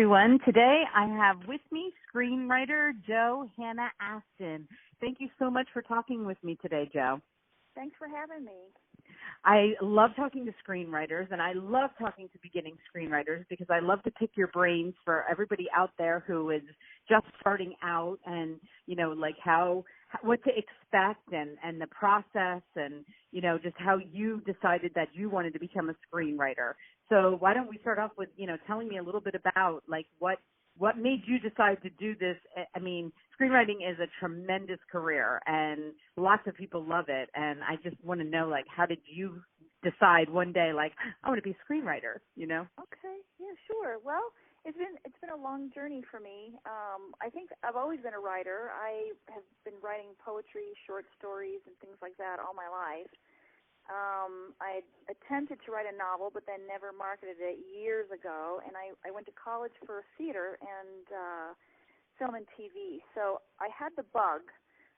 everyone. Today I have with me screenwriter Hannah Afton. Thank you so much for talking with me today, Jo. Thanks for having me. I love talking to screenwriters, and I love talking to beginning screenwriters because I love to pick your brains for everybody out there who is just starting out and, like what to expect and the process and, just how you decided that you wanted to become a screenwriter. So why don't we start off with, telling me a little bit about what made you decide to do this? I mean, screenwriting is a tremendous career, and lots of people love it. And I just want to know, how did you decide one day, I want to be a screenwriter? Okay, yeah, sure. Well, it's been a long journey for me. I think I've always been a writer. I have been writing poetry, short stories, and things like that all my life. I attempted to write a novel, but then never marketed it years ago, and I went to college for theater and film and TV. So I had the bug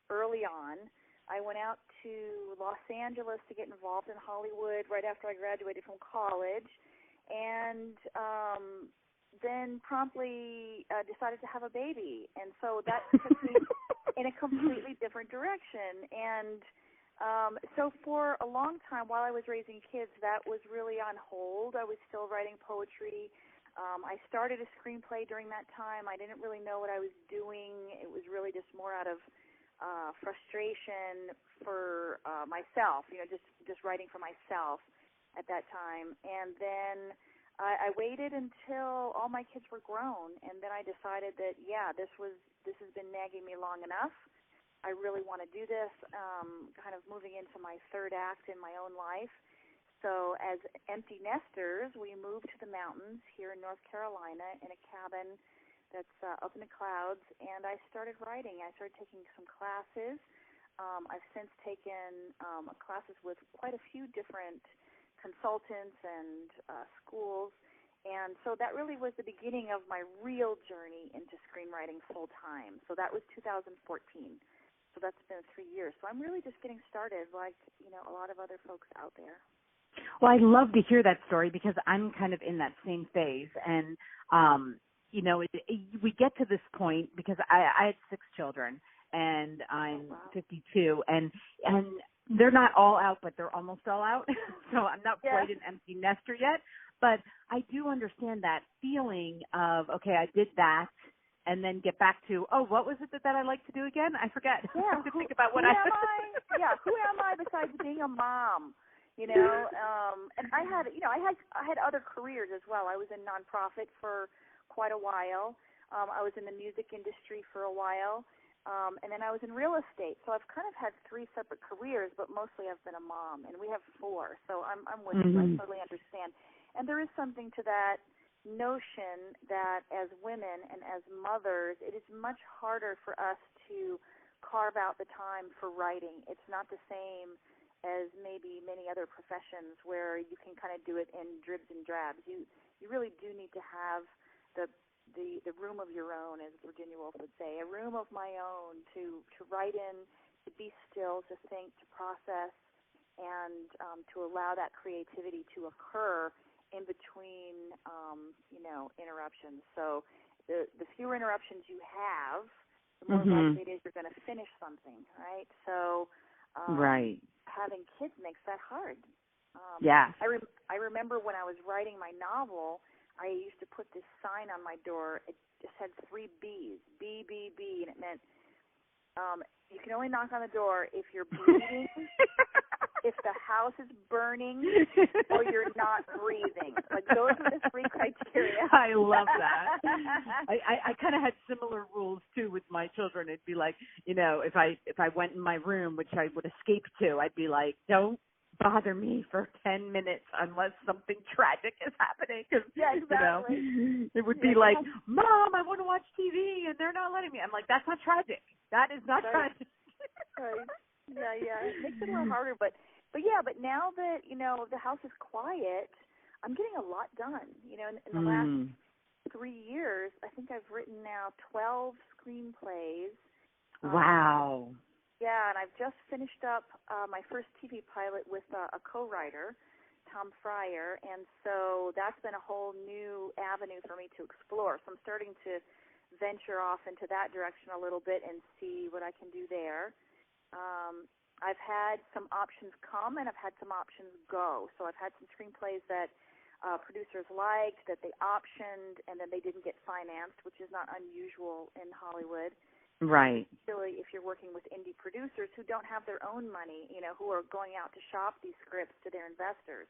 early on. I went out to Los Angeles to get involved in Hollywood right after I graduated from college, and then promptly decided to have a baby. And so that took me in a completely different direction. And so for a long time while I was raising kids, that was really on hold. I was still writing poetry. I started a screenplay during that time. I didn't really know what I was doing. It was really just more out of frustration for myself, just writing for myself at that time. And then I waited until all my kids were grown, and then I decided that, this has been nagging me long enough. I really want to do this, kind of moving into my third act in my own life. So as empty nesters, we moved to the mountains here in North Carolina in a cabin that's up in the clouds, and I started writing. I started taking some classes. I've since taken classes with quite a few different consultants and schools, and so that really was the beginning of my real journey into screenwriting full time. So that was 2014. So that's been 3 years. So I'm really just getting started, like a lot of other folks out there. Well, I love to hear that story because I'm kind of in that same phase, and we get to this point because I had 6 children, and I'm 52, and they're not all out, but they're almost all out. So I'm not quite an empty nester yet, but I do understand that feeling of, okay, I did that, and then get back to, what was it that I like to do again? I forget. Yeah, I have to think about what who am I? Yeah, who am I besides being a mom? And I had other careers as well. I was in nonprofit for quite a while. I was in the music industry for a while, and then I was in real estate. So I've kind of had 3 separate careers, but mostly I've been a mom, and we have 4. So I'm with you. I totally understand. And there is something to that notion that as women and as mothers, it is much harder for us to carve out the time for writing. It's not the same as maybe many other professions where you can kind of do it in dribs and drabs. You really do need to have the room of your own, as Virginia Woolf would say, a room of my own to write in, to be still, to think, to process, and to allow that creativity to occur in between, interruptions. So the fewer interruptions you have, the more likely it is you're going to finish something, right? So having kids makes that hard. I remember when I was writing my novel, I used to put this sign on my door. It just had 3 B's, B, B, B, and it meant you can only knock on the door if you're bleeding, if the house is burning, or you're not breathing. Those are the 3 criteria. I love that. I kind of had similar rules too with my children. It'd be like, if I went in my room, which I would escape to, I'd be like, don't bother me for 10 minutes unless something tragic is happening. Cause, exactly. It would be like, Mom, I want to watch TV and they're not letting me. I'm like, that's not tragic. That is not tragic. Right. Yeah. It makes it a little harder, but now that, the house is quiet, I'm getting a lot done. In the last 3 years, I think I've written now 12 screenplays. Wow. Yeah, and I've just finished up my first TV pilot with a co-writer. Tom Fryer, and so that's been a whole new avenue for me to explore. So I'm starting to venture off into that direction a little bit and see what I can do there. I've had some options come and I've had some options go. So I've had some screenplays that producers liked, that they optioned, and then they didn't get financed, which is not unusual in Hollywood. Right. Particularly if you're working with indie producers who don't have their own money, who are going out to shop these scripts to their investors.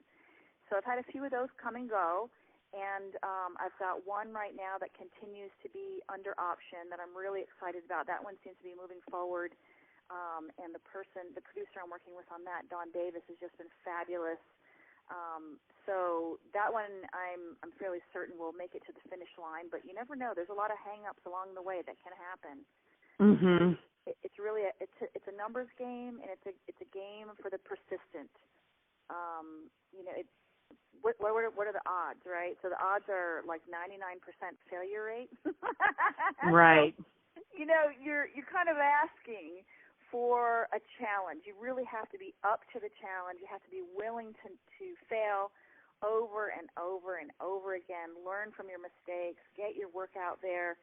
So I've had a few of those come and go, and I've got one right now that continues to be under option that I'm really excited about. That one seems to be moving forward, and the producer I'm working with on that, Dawn Davis, has just been fabulous. So that one I'm fairly certain will make it to the finish line, but you never know. There's a lot of hang-ups along the way that can happen. Mhm. It's really it's a numbers game, and it's a game for the persistent. What are the odds, right? So the odds are like 99% failure rate. Right. So, you're kind of asking for a challenge. You really have to be up to the challenge. You have to be willing to fail over and over and over again. Learn from your mistakes. Get your work out there.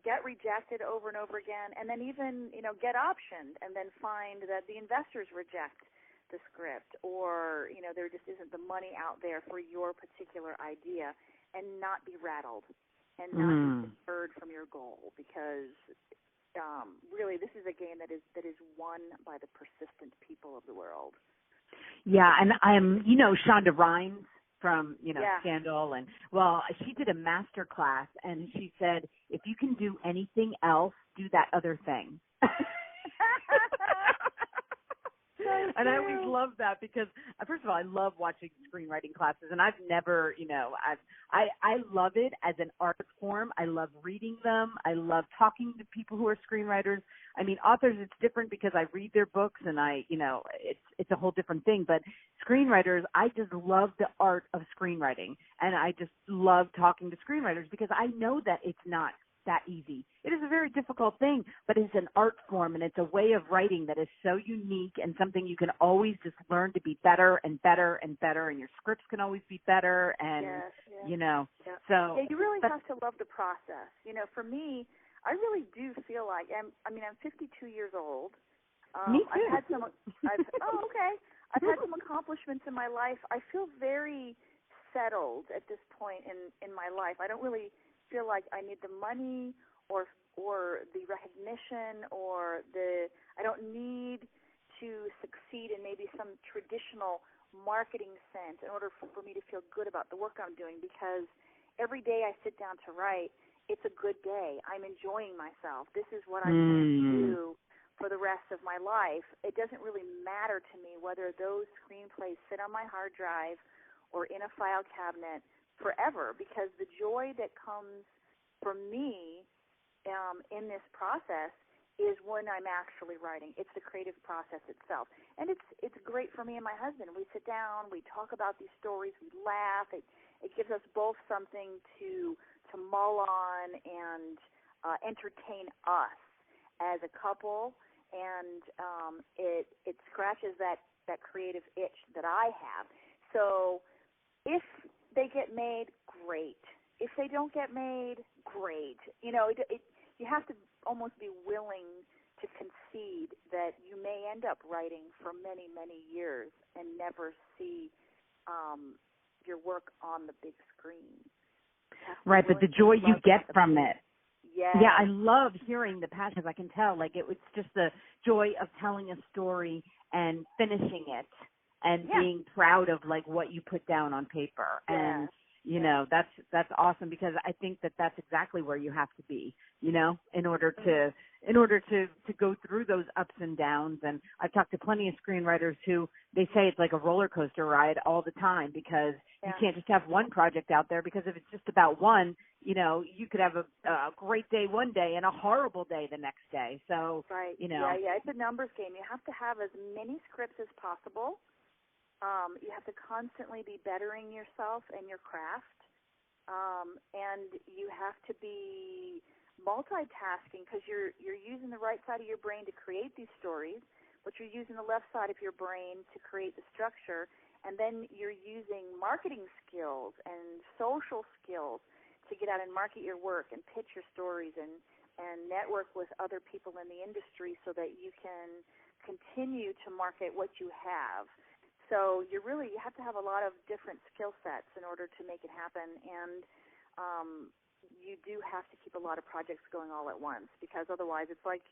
Get rejected over and over again, and then even get optioned, and then find that the investors reject the script, or there just isn't the money out there for your particular idea, and not be rattled and not be deterred from your goal, because really this is a game that is won by the persistent people of the world. Yeah, and I'm Shonda Rhimes from Yeah. Scandal, and she did a master class, and she said, if you can do anything else, do that other thing. And I always love that because, first of all, I love watching screenwriting classes, and I've never, I love it as an art form. I love reading them. I love talking to people who are screenwriters. I mean, authors, it's different because I read their books, and it's a whole different thing. But screenwriters, I just love the art of screenwriting, and I just love talking to screenwriters because I know that it's not that easy. It is a very difficult thing, but it's an art form, and it's a way of writing that is so unique and something you can always just learn to be better and better and better, and your scripts can always be better, and so you really have to love the process. For me, I really do feel like I'm 52 years old. Me too. I've had some I've had some accomplishments in my life. I feel very settled at this point in my life. I don't really feel like I need the money or the recognition I don't need to succeed in maybe some traditional marketing sense in order for me to feel good about the work I'm doing, because every day I sit down to write, it's a good day. I'm enjoying myself. This is what I'm going to do for the rest of my life. It doesn't really matter to me whether those screenplays sit on my hard drive or in a file cabinet forever, because the joy that comes for me in this process is when I'm actually writing. It's the creative process itself. And it's great for me and my husband. We sit down, we talk about these stories, we laugh. It gives us both something to mull on and entertain us as a couple, and it scratches that creative itch that I have. So if they get made, great. If they don't get made, great. You have to almost be willing to concede that you may end up writing for many, many years and never see your work on the big screen. Right, but the joy you get from it. Yeah. Yeah, I love hearing the passion. I can tell, it's just the joy of telling a story and finishing it and being proud of what you put down on paper. Yeah. And that's awesome, because I think that that's exactly where you have to be, in order to go through those ups and downs. And I've talked to plenty of screenwriters who they say it's like a roller coaster ride all the time, because you can't just have one project out there, because if it's just about one, you could have a great day one day and a horrible day the next day. So, right. It's a numbers game. You have to have as many scripts as possible. You have to constantly be bettering yourself and your craft, and you have to be multitasking, because you're using the right side of your brain to create these stories, but you're using the left side of your brain to create the structure, And then you're using marketing skills and social skills to get out and market your work and pitch your stories and network with other people in the industry so that you can continue to market what you have. So you have to have a lot of different skill sets in order to make it happen, and you do have to keep a lot of projects going all at once, because otherwise it's like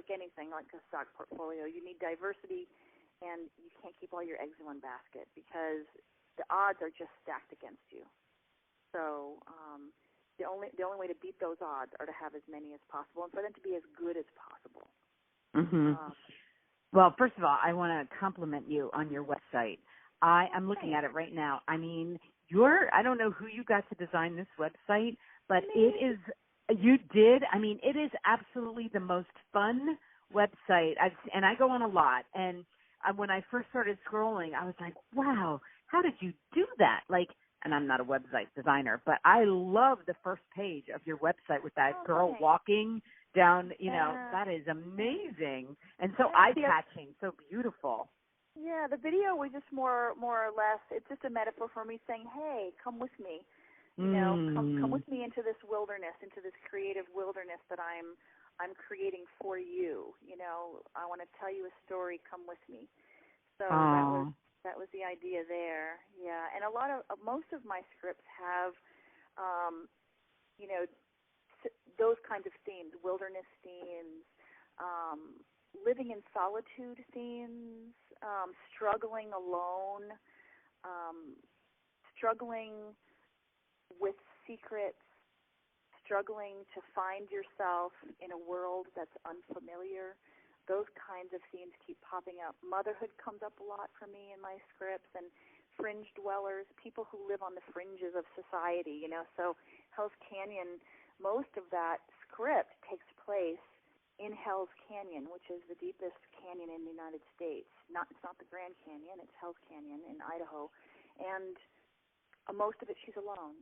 anything, like a stock portfolio. You need diversity, and you can't keep all your eggs in one basket because the odds are just stacked against you. So the only way to beat those odds are to have as many as possible and for them to be as good as possible. Mm-hmm. Well, first of all, I want to compliment you on your website. I'm looking at it right now. I mean, I don't know who you got to design this website, but it is, you did. I mean, it is absolutely the most fun website. And I go on a lot. And when I first started scrolling, I was like, wow, how did you do that? Like, and I'm not a website designer, but I love the first page of your website with that girl walking down, that is amazing. And so eye-catching, so beautiful. Yeah, the video was just more or less, it's just a metaphor for me saying, hey, come with me. Come with me into this wilderness, into this creative wilderness that I'm creating for you. I want to tell you a story. Come with me. So that was the idea there. Yeah, and most of my scripts have, those kinds of themes, wilderness themes, living in solitude themes, struggling alone, struggling with secrets, struggling to find yourself in a world that's unfamiliar. Those kinds of themes keep popping up. Motherhood comes up a lot for me in my scripts, and fringe dwellers, people who live on the fringes of society, So Hell's Canyon, most of that script takes place in Hell's Canyon, which is the deepest canyon in the United States. It's not the Grand Canyon, it's Hell's Canyon in Idaho. And most of it she's alone.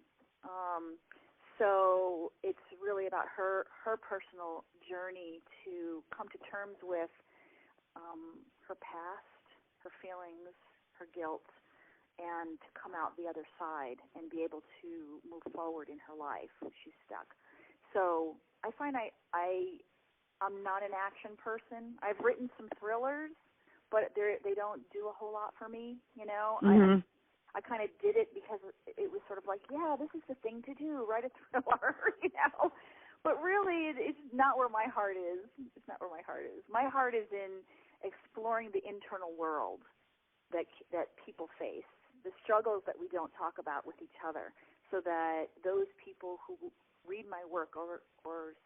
So it's really about her personal journey to come to terms with her past, her feelings, her guilt, and to come out the other side and be able to move forward in her life. She's stuck. So I find I'm not an action person. I've written some thrillers, but they don't do a whole lot for me, Mm-hmm. I kind of did it because it was sort of like, yeah, this is the thing to do, write a thriller, But really, it's not where my heart is. It's not where my heart is. My heart is in exploring the internal world that people face, the struggles that we don't talk about with each other, so that those people who read my work or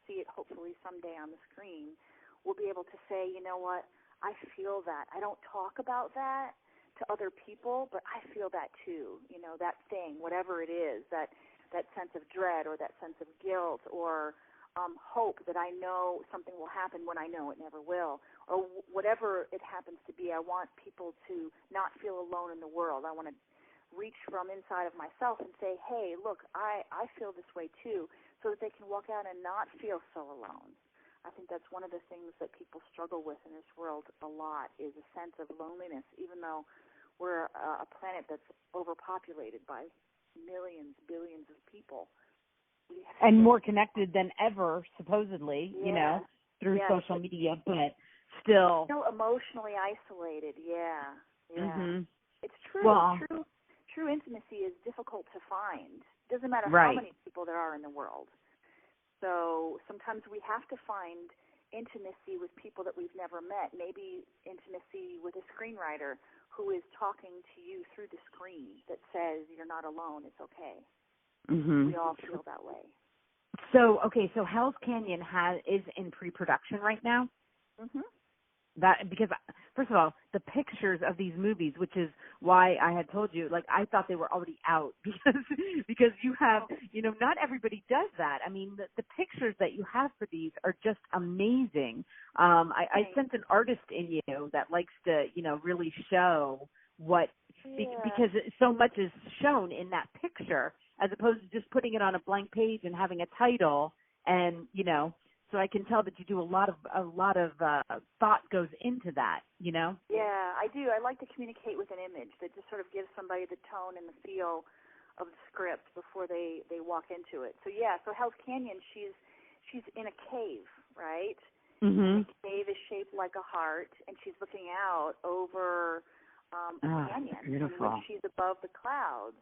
see it hopefully someday on the screen will be able to say, you know what, I feel that. I don't talk about that to other people, but I feel that too, that thing, whatever it is, that sense of dread or that sense of guilt or hope that I know something will happen when I know it never will, or whatever it happens to be. I want people to not feel alone in the world. I want to reach from inside of myself and say, hey, look, I feel this way too, so that they can walk out and not feel so alone. I think that's one of the things that people struggle with in this world a lot, is a sense of loneliness, even though we're a planet that's overpopulated by millions, billions of people. And more connected than ever, supposedly, through social media, but still. Still emotionally isolated, yeah. Mm-hmm. It's true. Well, true intimacy is difficult to find. Doesn't matter right. how many people there are in the world. So sometimes we have to find intimacy with people that we've never met, maybe intimacy with a screenwriter who is talking to you through the screen that says you're not alone, it's okay. Mm-hmm. We all feel that way. So Hell's Canyon is in pre-production right now? Mm-hmm. Because, first of all, the pictures of these movies, which is why I had told you, like, I thought they were already out because you have, not everybody does that. I mean, the pictures that you have for these are just amazing. I sense an artist in you that likes to, really show what, because so much is shown in that picture as opposed to just putting it on a blank page and having a title and, So I can tell that you do a lot of thought goes into that, you know? Yeah, I do. I like to communicate with an image that just sort of gives somebody the tone and the feel of the script before they walk into it. So yeah, so Hell's Canyon, she's in a cave, right? Mhm. The cave is shaped like a heart, and she's looking out over a canyon in which she's above the clouds.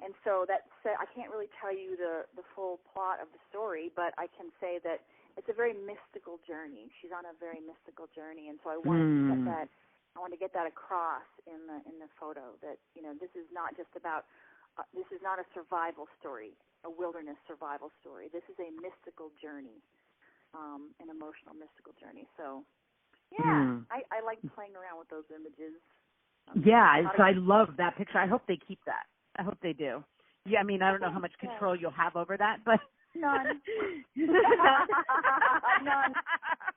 And so I can't really tell you the full plot of the story, but I can say that it's a very mystical journey. She's on a very mystical journey, and so I wanted to get that. I wanted to get that across in the photo. That this is not just about. This is not a survival story, a wilderness survival story. This is a mystical journey, an emotional mystical journey. So, yeah, I like playing around with those images. Yeah, so I love that picture. I hope they keep that. I hope they do. Yeah, I mean, I don't know how much control you'll have over that, but none. None.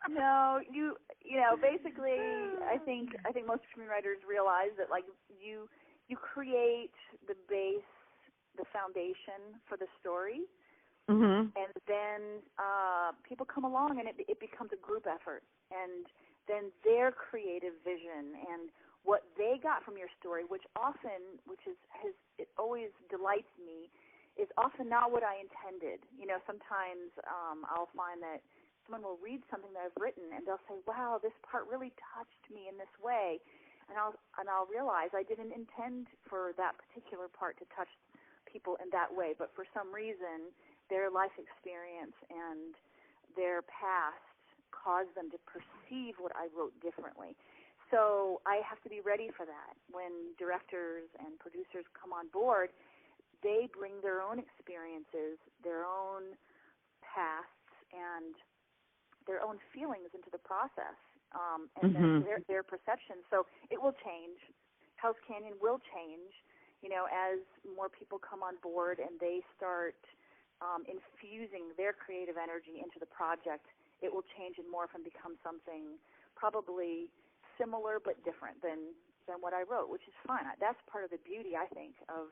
No, you know, basically, I think most screenwriters realize that like you create the base, the foundation for the story, and then people come along and it becomes a group effort, and then their creative vision and what they got from your story, which it always delights me, is often not what I intended. You know, sometimes I'll find that someone will read something that I've written and they'll say, "Wow, this part really touched me in this way," and I'll realize I didn't intend for that particular part to touch people in that way, but for some reason their life experience and their past caused them to perceive what I wrote differently. So I have to be ready for that. When directors and producers come on board, they bring their own experiences, their own pasts, and their own feelings into the process, and then their perception. So it will change. Hell's Canyon will change, as more people come on board and they start infusing their creative energy into the project. It will change and morph and become something probably similar but different than what I wrote, which is fine. That's part of the beauty, I think, of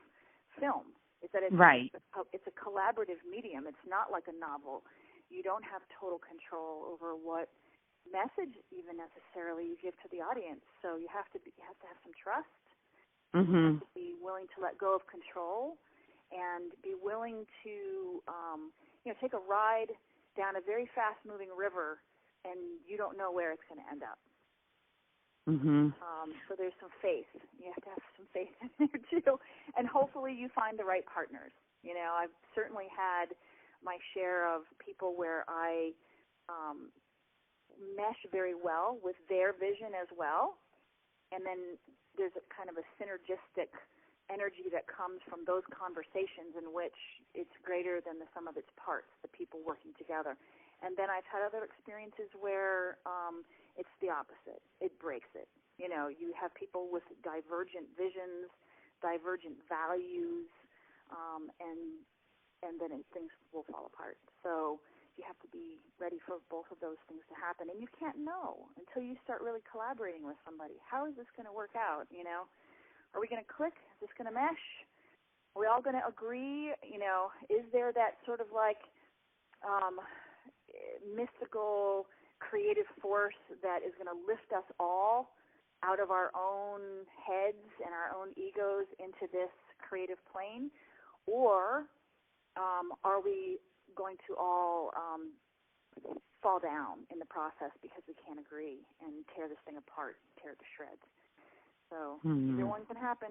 film, is that it's a collaborative medium. It's not like a novel. You don't have total control over what message even necessarily you give to the audience. So you have to have some trust. You have to be willing to let go of control and be willing to take a ride down a very fast-moving river, and you don't know where it's going to end up. So there's some faith. You have to have some faith in there too, and hopefully you find the right partners. I've certainly had my share of people where I mesh very well with their vision as well, and then there's a kind of a synergistic energy that comes from those conversations in which it's greater than the sum of its parts, the people working together. And then I've had other experiences where it's the opposite. It breaks it. You have people with divergent visions, divergent values, and then things will fall apart. So you have to be ready for both of those things to happen. And you can't know until you start really collaborating with somebody. How is this going to work out, Are we going to click? Is this going to mesh? Are we all going to agree? Is there that sort of like mystical creative force that is going to lift us all out of our own heads and our own egos into this creative plane? Or are we going to all fall down in the process because we can't agree and tear this thing apart, tear it to shreds? So either one can happen.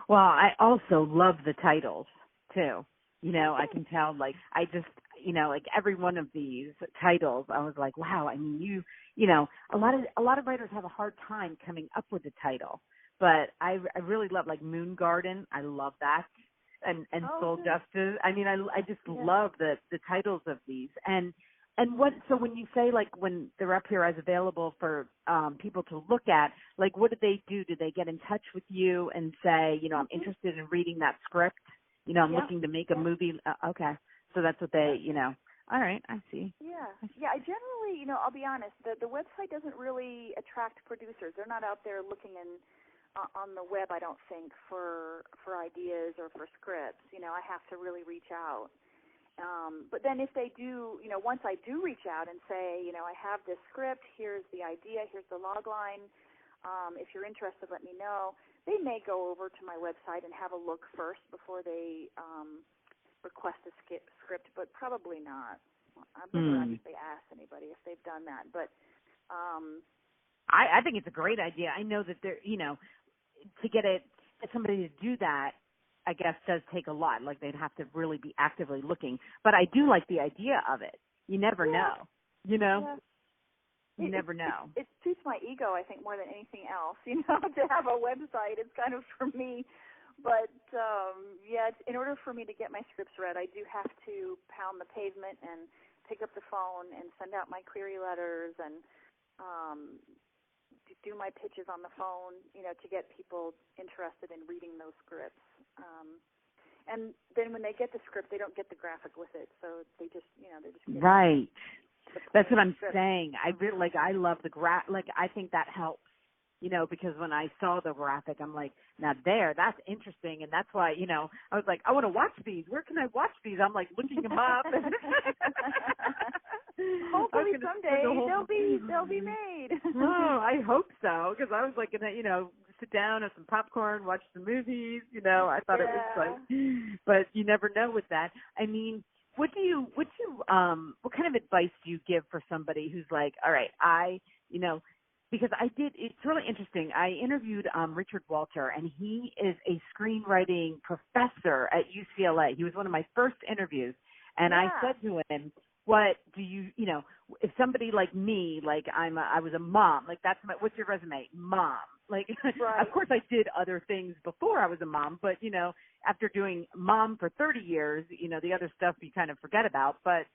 Well, I also love the titles too. I can tell, like, I just, like every one of these titles, I was like, wow. I mean, a lot of writers have a hard time coming up with a title, but I really love, like, Moon Garden. I love that. And Soul Justice. I mean, I just love the titles of these. And so when you say, like, when they're up here as available for people to look at, like, what do they do? Do they get in touch with you and say, I'm interested in reading that script? I'm looking to make a movie. Okay. So that's what they, all right, I see. Yeah. Yeah, I generally, I'll be honest, the website doesn't really attract producers. They're not out there looking on the web, I don't think, for ideas or for scripts. I have to really reach out. But then if they do, once I do reach out and say, I have this script, here's the idea, here's the log line, if you're interested, let me know. They may go over to my website and have a look first before they request a script, but probably not. I've never actually asked anybody if they've done that, but I think it's a great idea. I know that there, to get somebody to do that, I guess does take a lot. Like they'd have to really be actively looking. But I do like the idea of it. You never know. Yeah. You never know. It suits my ego, I think, more than anything else. To have a website, it's kind of for me. But in order for me to get my scripts read, I do have to pound the pavement and pick up the phone and send out my query letters and do my pitches on the phone, to get people interested in reading those scripts. And then when they get the script, they don't get the graphic with it, so they just, they're just getting right. That's what I'm script. saying. I really I love the I think that helps, because when I saw the graphic, I'm like, now that's interesting, and that's why, I was like, I want to watch these. Where can I watch these? I'm like looking them up. Hopefully someday they'll be made. Oh, I hope so, because I was like gonna, sit down, have some popcorn, watch some movies. I thought it was but you never know with that. I mean, what kind of advice do you give for somebody who's like, all right, because it's really interesting. I interviewed Richard Walter, and he is a screenwriting professor at UCLA. He was one of my first interviews, and I said to him, what do you, if somebody like me, I was a mom, what's your resume? Mom. Right. Of course I did other things before I was a mom, but, after doing mom for 30 years, the other stuff you kind of forget about. But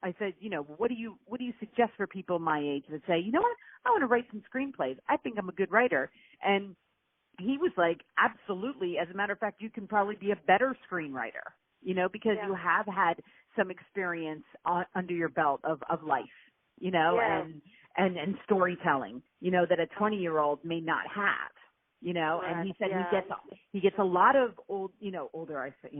I said, what do you suggest for people my age that say, you know what, I want to write some screenplays. I think I'm a good writer. And he was like, absolutely. As a matter of fact, you can probably be a better screenwriter, because you have had some experience under your belt of life, and storytelling, that a 20-year-old may not have, and he said he gets a lot of older, I say,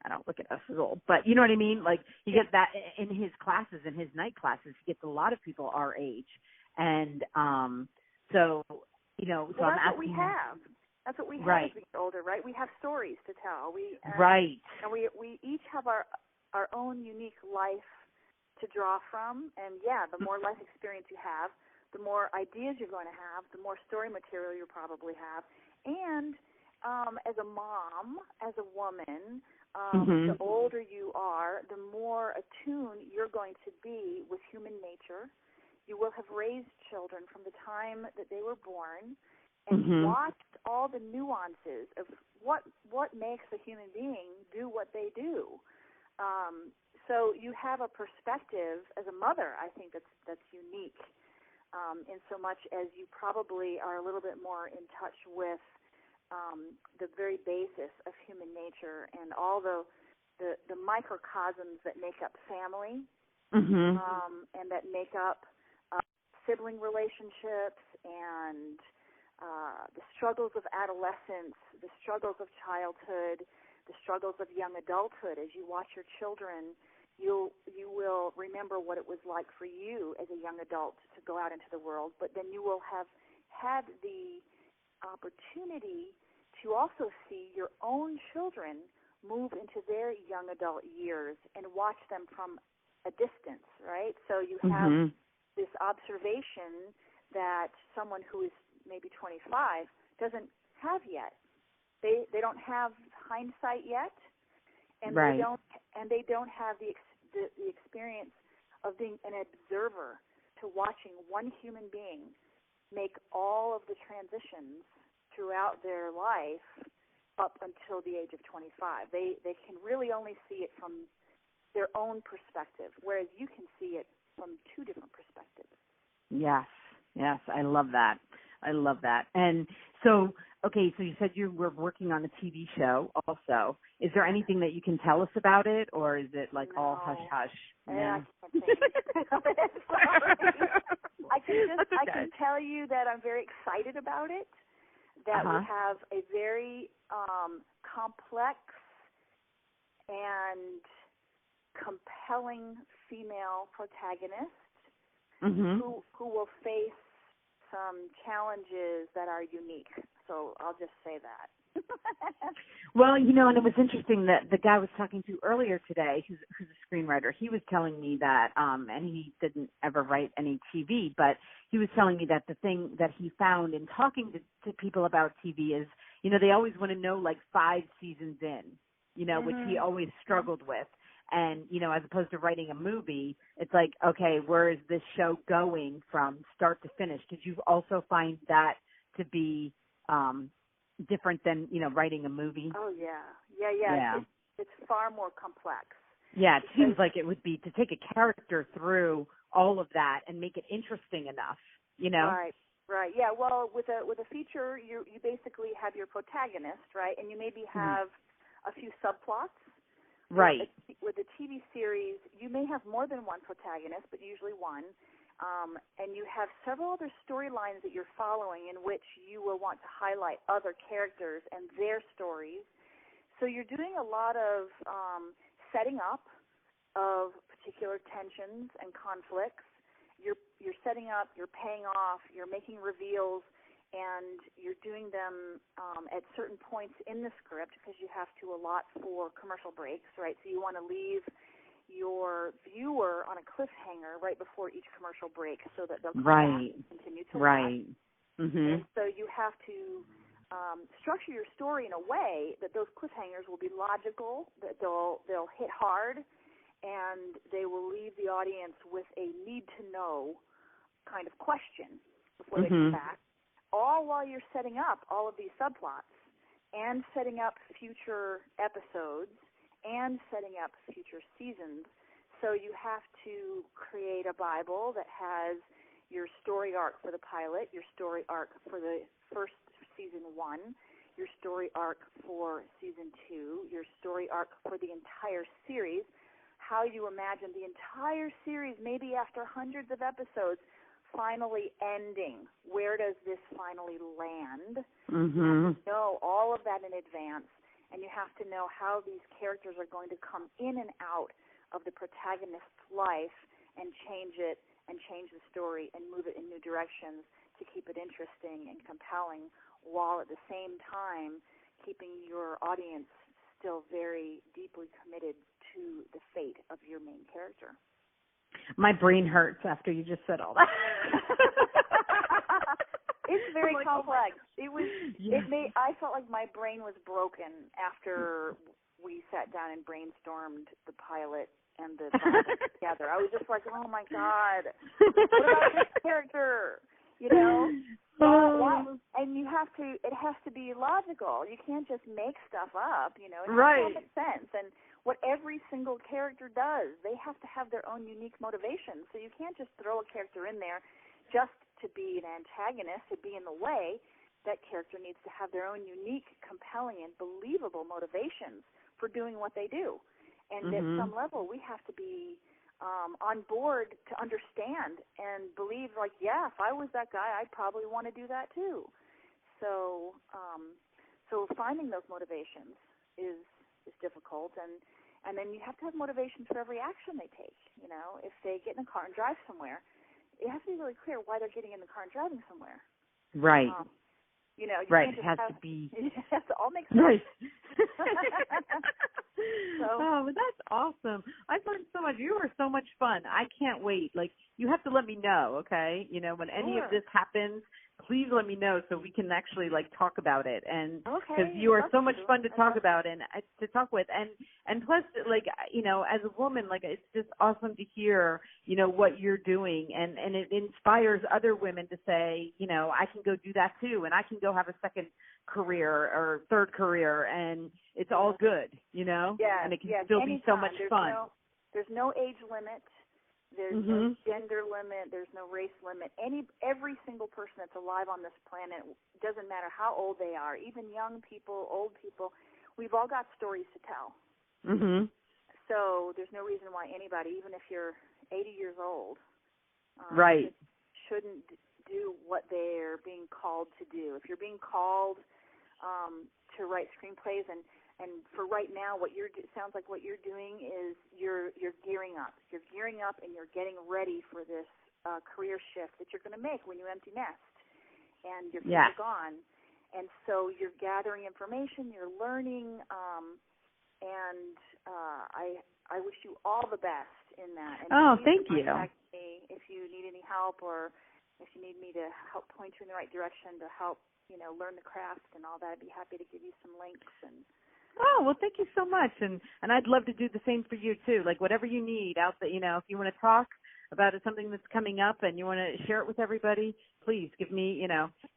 I don't look at us as old, but you know what I mean? Like he gets that in his classes, in his night classes, he gets a lot of people our age. And, so that's what we have. That's what we have as we get older, right? We have stories to tell. And we each have our own unique life to draw from. And the more life experience you have, the more ideas you're going to have, the more story material you'll probably have. And as a mom, as a woman, the older you are, the more attuned you're going to be with human nature. You will have raised children from the time that they were born and watched all the nuances of what makes a human being do what they do. So you have a perspective as a mother, I think, that's unique, in so much as you probably are a little bit more in touch with the very basis of human nature and all the microcosms that make up family, and that make up sibling relationships and the struggles of adolescence, the struggles of childhood, the struggles of young adulthood. As you watch your children, you will remember what it was like for you as a young adult to go out into the world, but then you will have had the opportunity to also see your own children move into their young adult years and watch them from a distance, right? So you have this observation that someone who is maybe 25 doesn't have yet. They don't have hindsight yet, and they don't have the experience of being an observer to watching one human being make all of the transitions throughout their life up until the age of 25. They can really only see it from their own perspective, whereas you can see it from two different perspectives. Yes, I love that. And so, okay, so you said you were working on a TV show also. Is there anything that you can tell us about it, or is it like all hush-hush? Yeah, I can't say I can tell you that I'm very excited about it, that we have a very complex and compelling female protagonist Mhm. who will face some challenges that are unique. So I'll just say that. Well, and it was interesting that the guy I was talking to earlier today, who's a screenwriter, he was telling me that, and he didn't ever write any TV, but he was telling me that the thing that he found in talking to people about TV is, they always want to know like 5 seasons in, which he always struggled with. And, as opposed to writing a movie, it's like, okay, where is this show going from start to finish? Did you also find that to be different than, writing a movie? Oh, yeah. It's far more complex. Yeah, it seems like it would be to take a character through all of that and make it interesting enough, Right. Yeah, well, with a feature, you basically have your protagonist, right? And you maybe have a few subplots. Right. With a TV series, you may have more than one protagonist, but usually one. And you have several other storylines that you're following in which you will want to highlight other characters and their stories. So you're doing a lot of setting up of particular tensions and conflicts. You're setting up, you're paying off, you're making reveals, and you're doing them at certain points in the script because you have to allot for commercial breaks, right? So you want to leave your viewer on a cliffhanger right before each commercial break so that they'll come back and continue to watch. Mm-hmm. And so you have to structure your story in a way that those cliffhangers will be logical, that they'll hit hard, and they will leave the audience with a need-to-know kind of question before they come back, all while you're setting up all of these subplots and setting up future episodes and setting up future seasons. So you have to create a Bible that has your story arc for the pilot, your story arc for the first season 1, your story arc for season 2, your story arc for the entire series, how you imagine the entire series, maybe after hundreds of episodes, finally ending. Where does this finally land? You have to know all of that in advance, and you have to know how these characters are going to come in and out of the protagonist's life and change it and change the story and move it in new directions to keep it interesting and compelling, while at the same time keeping your audience still very deeply committed to the fate of your main character. My brain hurts after you just said all that. It's very complex. I felt like my brain was broken after we sat down and brainstormed the pilot and the together. I was just like, oh my God, what about this character? And it has to be logical. You can't just make stuff up, It has to make sense. And what every single character does, they have to have their own unique motivation. So you can't just throw a character in there just to be an antagonist, to be in the way. That character needs to have their own unique, compelling, and believable motivations for doing what they do. And at some level, we have to be on board to understand and believe, like, yeah, if I was that guy, I'd probably want to do that too. So finding those motivations is difficult, and then you have to have motivations for every action they take. If they get in a car and drive somewhere, it has to be really clear why they're getting in the car and driving somewhere. Right. You right. It has to be. It has to all make sense. Right. Oh, but that's awesome. I've learned so much. You are so much fun. I can't wait. Like, you have to let me know, okay? When any of this happens, please let me know so we can actually talk about it. And because you are so much fun to talk about and to talk with, and plus, as a woman, it's just awesome to hear, what you're doing, and it inspires other women to say, I can go do that too, and I can go have a second career or third career, and it's all good, Yeah, and it can still be so much fun. There's no age limit. There's no gender limit. There's no race limit. Every single person that's alive on this planet, doesn't matter how old they are, even young people, old people, we've all got stories to tell. So there's no reason why anybody, even if you're 80 years old, shouldn't do what they're being called to do. If you're being called to write screenplays. And for right now, it sounds like what you're doing is you're gearing up. You're gearing up and you're getting ready for this career shift that you're going to make when you empty nest and your kids are gone. And so you're gathering information, you're learning, and I wish you all the best in that. And thank you. Contact me if you need any help, or if you need me to help point you in the right direction to help, learn the craft and all that. I'd be happy to give you some links. And well, thank you so much. And I'd love to do the same for you too. Like whatever you need out there, if you want to talk about something that's coming up and you want to share it with everybody, please give me,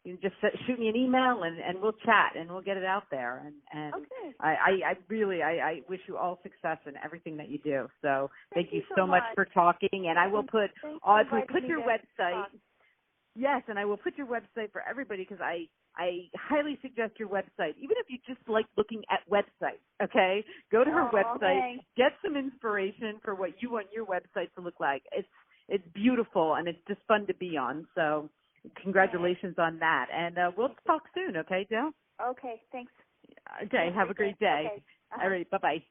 you just shoot me an email and we'll chat and we'll get it out there. And okay. I really wish you all success in everything that you do. So thank you so much for talking. And I will put your website. Yes, and I will put your website for everybody because I highly suggest your website, even if you just like looking at websites, okay? Go to her website, thanks. get some inspiration for what you want your website to look like. It's beautiful, and it's just fun to be on. So congratulations on that. And we'll talk soon, okay, Joe? Okay, thanks. Okay, have a great day. Okay. All right, bye-bye.